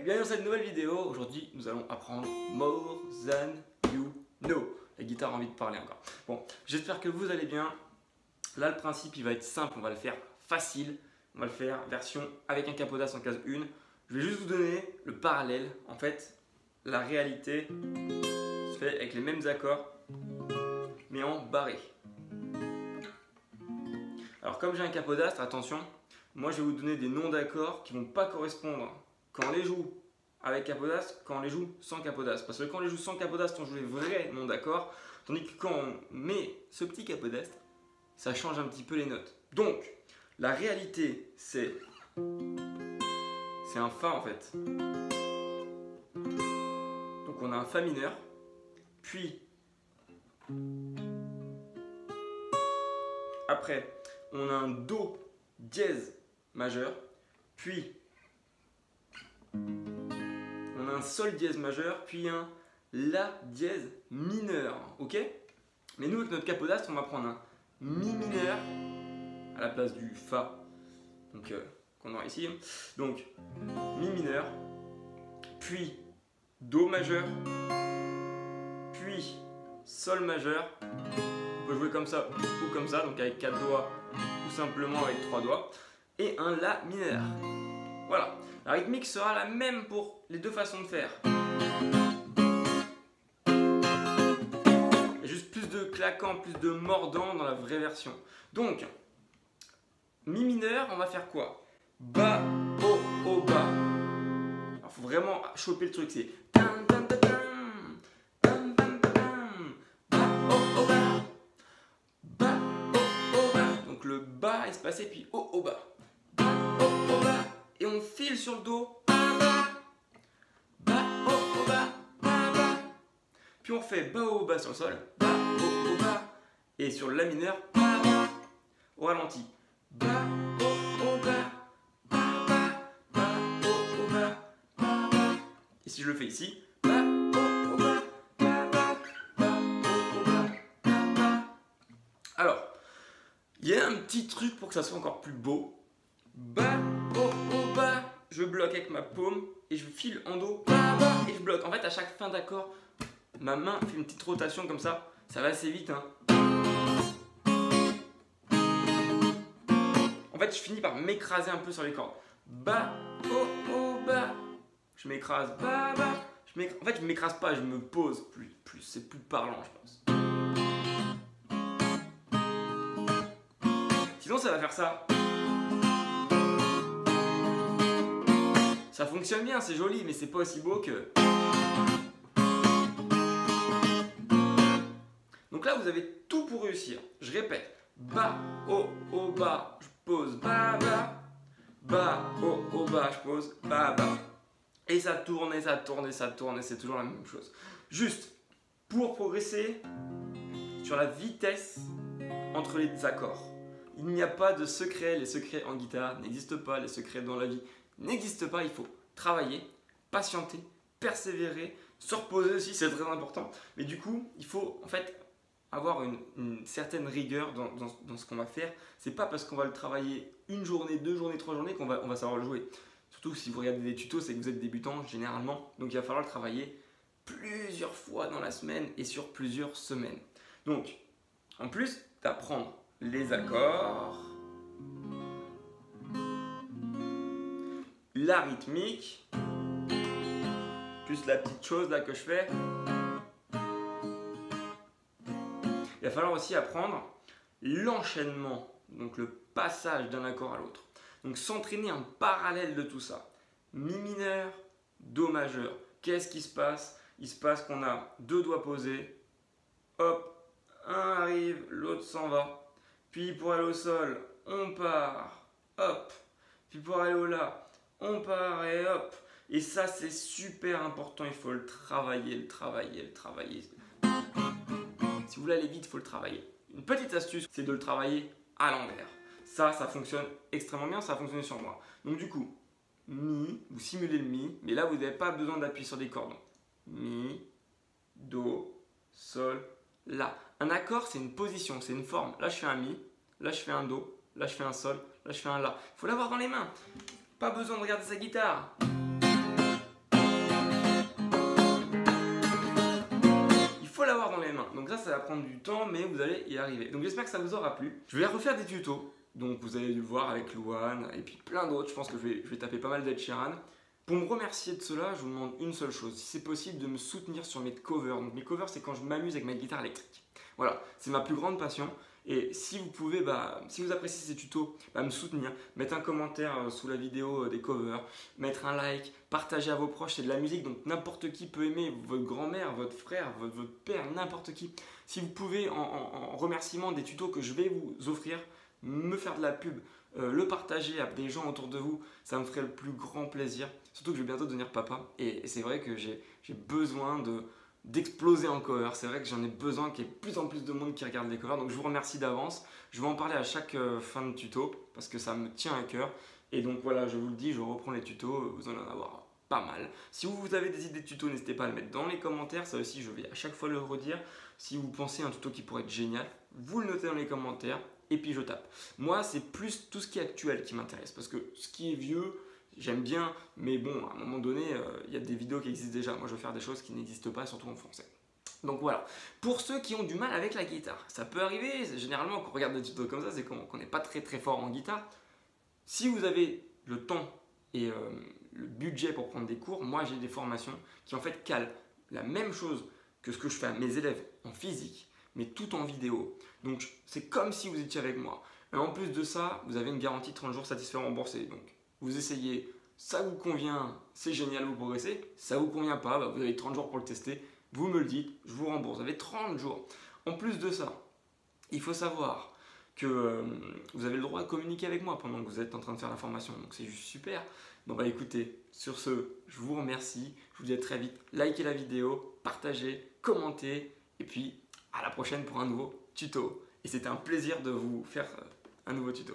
bienvenue dans cette nouvelle vidéo. Aujourd'hui, nous allons apprendre More Than You Know. La guitare a envie de parler encore. Bon, j'espère que vous allez bien. Là, le principe, il va être simple. On va le faire facile. On va le faire version avec un capodas en case 1. Je vais juste vous donner le parallèle. En fait, la réalité se fait avec les mêmes accords, mais en barré. Alors, comme j'ai un capodastre, attention, moi je vais vous donner des noms d'accords qui ne vont pas correspondre quand on les joue avec capodastre, quand on les joue sans capodastre. Parce que quand on les joue sans capodastre, on joue les vrais noms d'accords, tandis que quand on met ce petit capodastre, ça change un petit peu les notes. Donc, la réalité, c'est un Fa en fait. Donc on a un Fa mineur, puis après on a un Do dièse majeur, puis on a un Sol dièse majeur, puis un La dièse mineur, ok? Mais nous avec notre capodastre, on va prendre un Mi mineur à la place du Fa, donc qu'on aura ici. Donc Mi mineur, puis Do majeur, puis Sol majeur. On peut jouer comme ça ou comme ça, donc avec 4 doigts ou simplement avec 3 doigts. Et un La mineur. Voilà. La rythmique sera la même pour les deux façons de faire. Il y a juste plus de claquant, plus de mordant dans la vraie version. Donc, Mi mineur, on va faire quoi? Ba, O, Ba. Il faut vraiment choper le truc, c'est donc le Ba espacé puis O, Ba. Et on file sur le Do. Ba, O, Ba. Puis on fait Ba, O, Ba sur le Sol. Ba, O, Ba. Et sur le La mineur, au ralenti. Ba, O, Ba. Ba, O, Ba. Et si je le fais ici, Ba, O, Ba. Alors, il y a un petit truc pour que ça soit encore plus beau. Ba, O, Ba. Je bloque avec ma paume et je file en Do. Ba, Ba. Et je bloque. En fait, à chaque fin d'accord, ma main fait une petite rotation comme ça. Ça va assez vite, hein. En fait, je finis par m'écraser un peu sur les cordes. Ba, O, Ba. Je m'écrase. Ba, Ba. En fait, je m'écrase pas, je me pose plus. C'est plus parlant, je pense. Sinon, ça va faire ça. Ça fonctionne bien, c'est joli, mais c'est pas aussi beau que... Donc là, vous avez tout pour réussir. Je répète. Ba, O, Ba, je pose Ba, Ba. Ba, O, Ba, je pose Ba, Ba. Et ça tourne, et ça tourne, et ça tourne, et c'est toujours la même chose. Juste, pour progresser sur la vitesse entre les accords. Il n'y a pas de secret, les secrets en guitare n'existent pas, les secrets dans la vie n'existent pas. Il faut travailler, patienter, persévérer, se reposer aussi, c'est très important. Mais du coup, il faut en fait avoir une certaine rigueur dans ce qu'on va faire. C'est pas parce qu'on va le travailler une journée, 2 journées, 3 journées qu'on va savoir le jouer. Surtout si vous regardez des tutos, c'est que vous êtes débutant généralement. Donc il va falloir le travailler plusieurs fois dans la semaine et sur plusieurs semaines. Donc, en plus d'apprendre les accords, la rythmique, plus la petite chose là que je fais, il va falloir aussi apprendre l'enchaînement, donc le passage d'un accord à l'autre. Donc s'entraîner en parallèle de tout ça. Mi mineur, Do majeur. Qu'est-ce qui se passe? Il se passe qu'on a 2 doigts posés, hop, un arrive, l'autre s'en va. Puis pour aller au Sol, on part, hop. Puis pour aller au La, on part et hop. Et ça, c'est super important, il faut le travailler. Si vous voulez aller vite, il faut le travailler. Une petite astuce, c'est de le travailler à l'envers. Ça fonctionne extrêmement bien, ça a fonctionné sur moi. Donc du coup, Mi, vous simulez le Mi, mais là, vous n'avez pas besoin d'appuyer sur des cordes. Donc, Mi, Do, Sol, La. Un accord, c'est une position, c'est une forme. Là, je fais un Mi, là, je fais un Do, là, je fais un Sol, là, je fais un La. Il faut l'avoir dans les mains. Pas besoin de regarder sa guitare. ça va prendre du temps, mais vous allez y arriver. Donc j'espère que ça vous aura plu. Je vais refaire des tutos. Donc vous avez dû le voir avec Louane et puis plein d'autres. Je pense que je vais taper pas mal d'Ed Sheeran. Pour me remercier de cela, je vous demande une seule chose. Si c'est possible de me soutenir sur mes covers. Donc mes covers, c'est quand je m'amuse avec ma guitare électrique. Voilà, c'est ma plus grande passion. Et si vous pouvez, si vous appréciez ces tutos, me soutenir, mettre un commentaire sous la vidéo des covers, mettre un like, partager à vos proches, c'est de la musique, donc n'importe qui peut aimer, votre grand-mère, votre frère, votre père, n'importe qui. Si vous pouvez, en remerciement des tutos que je vais vous offrir, me faire de la pub, le partager à des gens autour de vous, ça me ferait le plus grand plaisir. Surtout que je vais bientôt devenir papa, et c'est vrai que j'ai besoin d'exploser en cover. C'est vrai que j'en ai besoin qu'il y ait de plus en plus de monde qui regarde les covers. Donc je vous remercie d'avance. Je vais en parler à chaque fin de tuto parce que ça me tient à cœur. Et donc voilà, je vous le dis, je reprends les tutos. Vous allez en avoir pas mal. Si vous avez des idées de tutos, n'hésitez pas à le mettre dans les commentaires. Ça aussi, je vais à chaque fois le redire. Si vous pensez à un tuto qui pourrait être génial, vous le notez dans les commentaires et puis je tape. Moi, c'est plus tout ce qui est actuel qui m'intéresse parce que ce qui est vieux, j'aime bien, mais bon, à un moment donné, il y a des vidéos qui existent déjà. Moi, je veux faire des choses qui n'existent pas, surtout en français. Donc voilà. Pour ceux qui ont du mal avec la guitare, ça peut arriver. Généralement, quand on regarde des tutos comme ça, c'est qu'on n'est pas très fort en guitare. Si vous avez le temps et le budget pour prendre des cours, moi, j'ai des formations qui en fait calent la même chose que ce que je fais à mes élèves en physique, mais tout en vidéo. Donc, c'est comme si vous étiez avec moi. Et en plus de ça, vous avez une garantie de 30 jours satisfait remboursé. Donc, vous essayez, ça vous convient, c'est génial, vous progressez. Ça vous convient pas, vous avez 30 jours pour le tester. Vous me le dites, je vous rembourse. Vous avez 30 jours. En plus de ça, il faut savoir que vous avez le droit de communiquer avec moi pendant que vous êtes en train de faire la formation. Donc c'est juste super. Bon écoutez, sur ce, je vous remercie. Je vous dis à très vite. Likez la vidéo, partagez, commentez. Et puis à la prochaine pour un nouveau tuto. Et c'était un plaisir de vous faire un nouveau tuto.